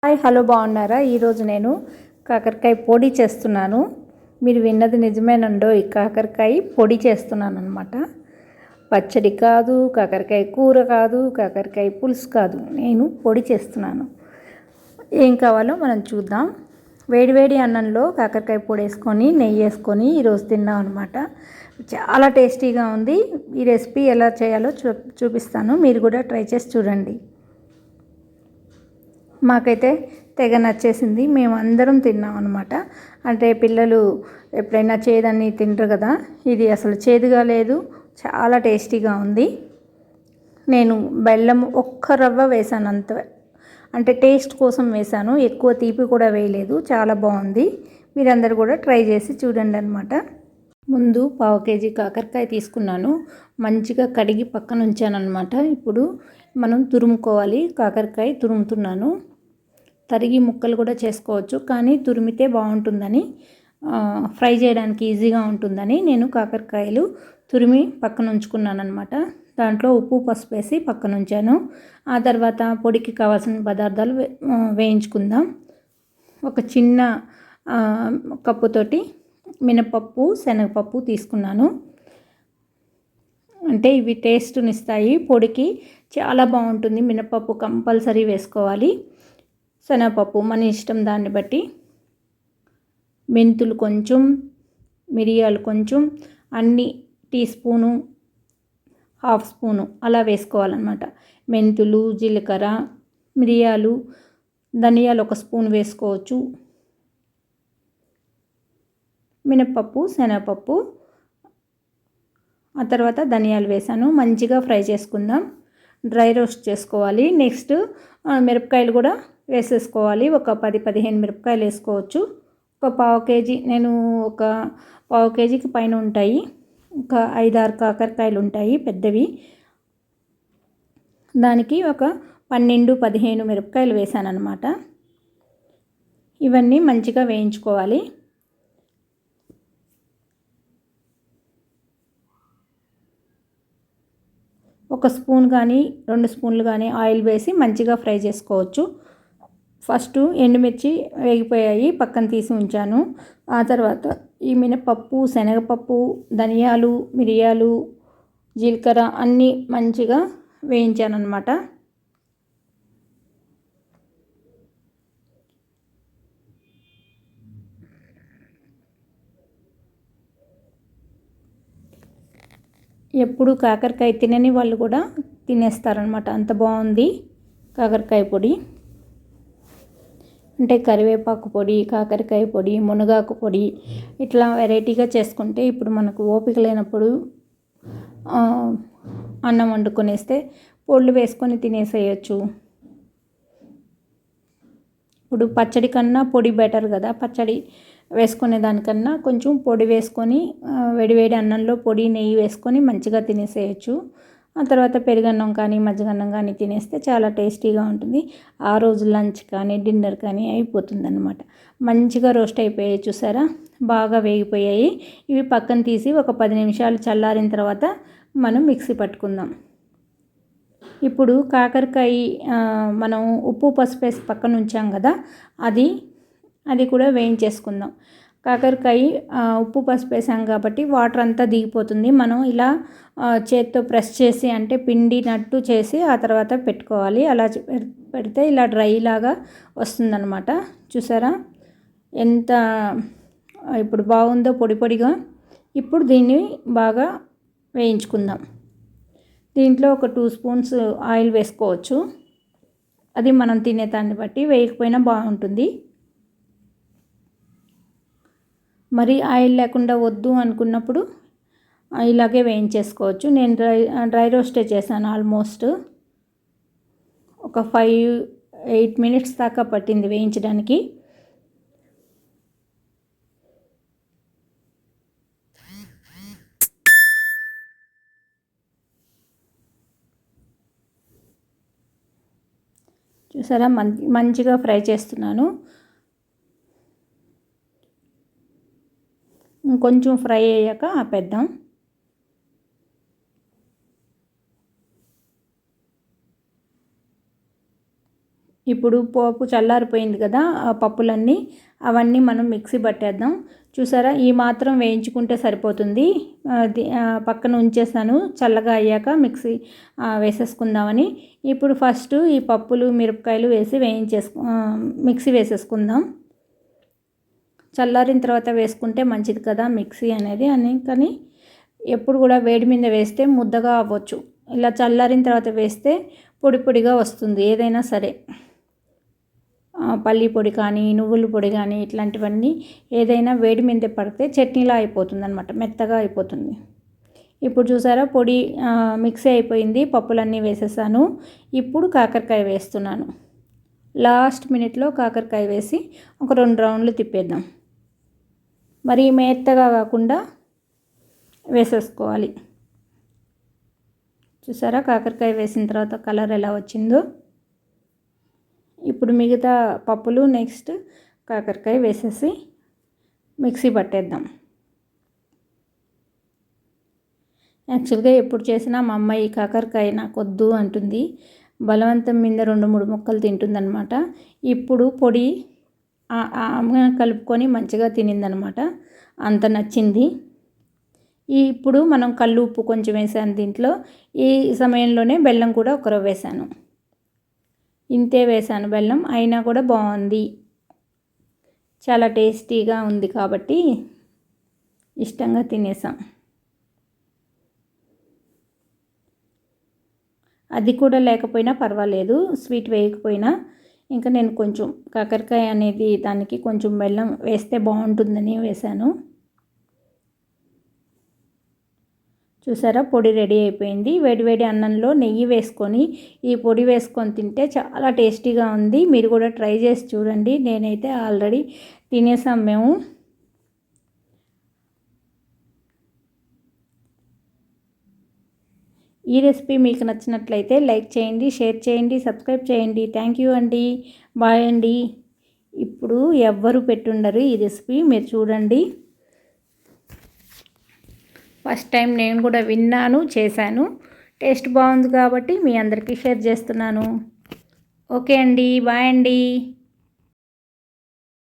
Hi hello బాగున్నారా? ఈరోజు నేను కాకరకాయ పొడి చేస్తున్నాను. మీరు విన్నది నిజమేనండో, ఈ కాకరకాయ పొడి చేస్తున్నాను అనమాట. పచ్చడి కాదు, కాకరకాయ కూర కాదు, కాకరకాయ పులుసు కాదు, నేను పొడి చేస్తున్నాను. ఏం కావాలో మనం చూద్దాం. వేడివేడి అన్నంలో కాకరకాయ పొడి వేసుకొని నెయ్యి వేసుకొని ఈరోజు తిన్నాం అనమాట. చాలా టేస్టీగా ఉంది. ఈ రెసిపీ ఎలా చేయాలో చూపిస్తాను. మీరు కూడా ట్రై చేసి చూడండి. మాకైతే తెగ నచ్చేసింది. మేము అందరం తిన్నాం అనమాట. అంటే పిల్లలు ఎప్పుడైనా చేదని తింటారు కదా, ఇది అసలు చేదుగా లేదు, చాలా టేస్టీగా ఉంది. నేను బెల్లం ఒక్క రవ్వ వేసాను అంత, అంటే టేస్ట్ కోసం వేసాను, ఎక్కువ తీపి కూడా వేయలేదు. చాలా బాగుంది. మీరందరూ కూడా ట్రై చేసి చూడండి అనమాట. ముందు 1/2 కేజీ కాకరకాయ తీసుకున్నాను. మంచిగా కడిగి పక్కన ఉంచాను అనమాట. ఇప్పుడు మనం తురుముకోవాలి. కాకరకాయ తురుముతున్నాను. తరిగి ముక్కలు కూడా చేసుకోవచ్చు, కానీ తురిమితే బాగుంటుందని, ఫ్రై చేయడానికి ఈజీగా ఉంటుందని నేను కాకరకాయలు తురిమి పక్కన ఉంచుకున్నాను అనమాట. దాంట్లో ఉప్పు పసుపు వేసి పక్కన ఉంచాను. ఆ తర్వాత పొడికి కావాల్సిన పదార్థాలు వేయించుకుందాం. ఒక చిన్న కప్పుతోటి మినపప్పు శనగపప్పు తీసుకున్నాను. అంటే ఇవి టేస్ట్నిస్తాయి, పొడికి చాలా బాగుంటుంది. మినపప్పు కంపల్సరీ వేసుకోవాలి. శనగపప్పు మన ఇష్టం, దాన్ని బట్టి. మెంతులు కొంచెం, మిరియాలు కొంచెం, అన్ని టీ స్పూను 1/2 స్పూను అలా వేసుకోవాలన్నమాట. మెంతులు, జీలకర్ర, మిరియాలు, ధనియాలు 1 స్పూన్ వేసుకోవచ్చు. మినపప్పు శనగపప్పు, ఆ తర్వాత ధనియాలు వేసాను. మంచిగా ఫ్రై చేసుకుందాం. డ్రై రోస్ట్ చేసుకోవాలి. నెక్స్ట్ మిరపకాయలు కూడా వేసేసుకోవాలి. ఒక 10-15 మిరపకాయలు వేసుకోవచ్చు. ఒక 1/2 కేజీ, నేను ఒక 1/2 కేజీకి పైన ఉంటాయి. ఒక 5-6 కాకరకాయలు ఉంటాయి పెద్దవి. దానికి ఒక 12-15 మిరపకాయలు వేసాను అనమాట. ఇవన్నీ మంచిగా వేయించుకోవాలి. ఒక స్పూన్ కానీ 2 స్పూన్లు కానీ ఆయిల్ వేసి మంచిగా ఫ్రై చేసుకోవచ్చు. ఫస్ట్ ఎండుమిర్చి వేగిపోయాయి, పక్కన తీసి ఉంచాను. ఆ తర్వాత ఈ మినపప్పు శనగపప్పు, ధనియాలు, మిరియాలు, జీలకర్ర అన్నీ మంచిగా వేయించాను అనమాట. ఎప్పుడు కాకరకాయ తినని వాళ్ళు కూడా తినేస్తారనమాట, అంత బాగుంది కాకరకాయ పొడి. అంటే కరివేపాకు పొడి, కాకరకాయ పొడి, మునగాకు పొడి, ఇట్లా వెరైటీగా చేసుకుంటే ఇప్పుడు మనకు ఓపిక లేనప్పుడు అన్నం వండుకొనేస్తే పొళ్ళు వేసుకొని తినేసేయచ్చు. ఇప్పుడు పచ్చడి కన్నా పొడి బెటర్ కదా. పచ్చడి వేసుకునే దానికన్నా కొంచెం పొడి వేసుకొని వేడివేడి అన్నంలో పొడి నెయ్యి వేసుకొని మంచిగా తినేసేయచ్చు. ఆ తర్వాత పెరుగన్నం కానీ మజ్జిగన్నం కానీ తినేస్తే చాలా టేస్టీగా ఉంటుంది. ఆ రోజు లంచ్ కానీ డిన్నర్ కానీ అయిపోతుంది అన్నమాట. మంచిగా రోస్ట్ అయిపోయాయి, చూసారా, బాగా వేగిపోయాయి. ఇవి పక్కన తీసి ఒక 10 నిమిషాలు చల్లారిన తర్వాత మనం మిక్సీ పట్టుకుందాం. ఇప్పుడు కాకరకాయ మనం ఉప్పు పసుపు వేసి పక్కన ఉంచాం కదా, అది కూడా వేయించేసుకుందాం. కాకరకాయ ఉప్పు పసుపు వేసాం కాబట్టి వాటర్ అంతా దిగిపోతుంది. మనం ఇలా చేత్తో ప్రెస్ చేసి, అంటే పిండినట్టు చేసి ఆ తర్వాత పెట్టుకోవాలి. అలా పెడితే ఇలా డ్రై లాగా వస్తుందన్నమాట. చూసారా ఎంత ఇప్పుడు బాగుందో పొడి పొడిగా. ఇప్పుడు దీన్ని బాగా వేయించుకుందాం. దీంట్లో ఒక 2 స్పూన్స్ ఆయిల్ వేసుకోవచ్చు. అది మనం తినే దాన్ని బట్టి, వేయకపోయినా బాగుంటుంది. మరి ఆయిల్ లేకుండా వద్దు అనుకున్నప్పుడు ఇలాగే వేయించేసుకోవచ్చు. నేను డ్రై రోస్టే చేశాను. ఆల్మోస్ట్ ఒక 5-8 మినిట్స్ దాకా పట్టింది వేయించడానికి. చూసారా, మంచిగా ఫ్రై చేస్తున్నాను. కొంచెం ఫ్రై అయ్యాక ఆపేద్దాం. ఇప్పుడు పోపు చల్లారిపోయింది కదా, ఆ పప్పులన్నీ అవన్నీ మనం మిక్సీ పట్టేద్దాం. చూసారా, ఈ మాత్రం వేయించుకుంటే సరిపోతుంది. పక్కన ఉంచేసాను చల్లగా అయ్యాక మిక్సీ వేసేసుకుందామని. ఇప్పుడు ఫస్ట్ ఈ పప్పులు మిరపకాయలు వేసి మిక్సీ వేసేసుకుందాం. చల్లారిన తర్వాత వేసుకుంటే మంచిది కదా మిక్సీ అనేది కానీ ఎప్పుడు కూడా వేడి మీద వేస్తే ముద్దగా అవ్వచ్చు. ఇలా చల్లారిన తర్వాత వేస్తే పొడి పొడిగా వస్తుంది. ఏదైనా సరే, పల్లి పొడి కానీ నువ్వుల పొడి కానీ ఇట్లాంటివన్నీ ఏదైనా వేడి మీద పడితే చట్నీలా అయిపోతుంది అన్నమాట, మెత్తగా అయిపోతుంది. ఇప్పుడు చూసారా, పొడి మిక్సీ అయిపోయింది, పప్పులన్నీ వేసేసాను. ఇప్పుడు కాకరకాయ వేస్తున్నాను. లాస్ట్ మినిట్లో కాకరకాయ వేసి ఒక 2 రౌండ్లు తిప్పేద్దాం. మరి మెత్తగా కాకుండా వేసేసుకోవాలి. చూసారా, కాకరకాయ వేసిన తర్వాత కలర్ ఎలా వచ్చిందో. ఇప్పుడు మిగతా పప్పులు నెక్స్ట్ కాకరకాయ వేసేసి మిక్సీ పట్టేద్దాం. యాక్చువల్గా ఎప్పుడు చేసినా మా అమ్మాయి కాకరకాయ నాకు వద్దు అంటుంది. బలవంతం మీద 2-3 ముక్కలు తింటుందన్నమాట. ఇప్పుడు పొడి కలుపుకొని మంచిగా తినిందనమాట, అంత నచ్చింది. ఇప్పుడు మనం కల్లు ఉప్పు కొంచెం వేసాను దీంట్లో. ఈ సమయంలోనే బెల్లం కూడా ఒక రవ్వ వేసాను. ఇంతే వేసాను బెల్లం, అయినా కూడా బాగుంది, చాలా టేస్టీగా ఉంది కాబట్టి ఇష్టంగా తినేసాం. అది కూడా లేకపోయినా పర్వాలేదు, స్వీట్ వేయకపోయినా. ఇంకా నేను కొంచెం కాకరకాయ అనేది దానికి కొంచెం బెల్లం వేస్తే బాగుంటుందని వేసాను. చూసారా, పొడి రెడీ అయిపోయింది. వేడివేడి అన్నంలో నెయ్యి వేసుకొని ఈ పొడి వేసుకొని తింటే చాలా టేస్టీగా ఉంది. మీరు కూడా ట్రై చేసి చూడండి. నేనైతే ఆల్రెడీ తినేసాం మేము. ఈ రెసిపీ మీకు నచ్చినట్లయితే లైక్ చేయండి, షేర్ చేయండి, సబ్స్క్రైబ్ చేయండి. థ్యాంక్ యూ అండి. బాయ్ అండి. ఇప్పుడు ఎవ్వరు పెట్టుండరు ఈ రెసిపీ, మీరు చూడండి. ఫస్ట్ టైం నేను కూడా విన్నాను, చేశాను. టేస్ట్ బాగుంది కాబట్టి మీ అందరికీ షేర్ చేస్తున్నాను. ఓకే అండి, బాయ్ అండి.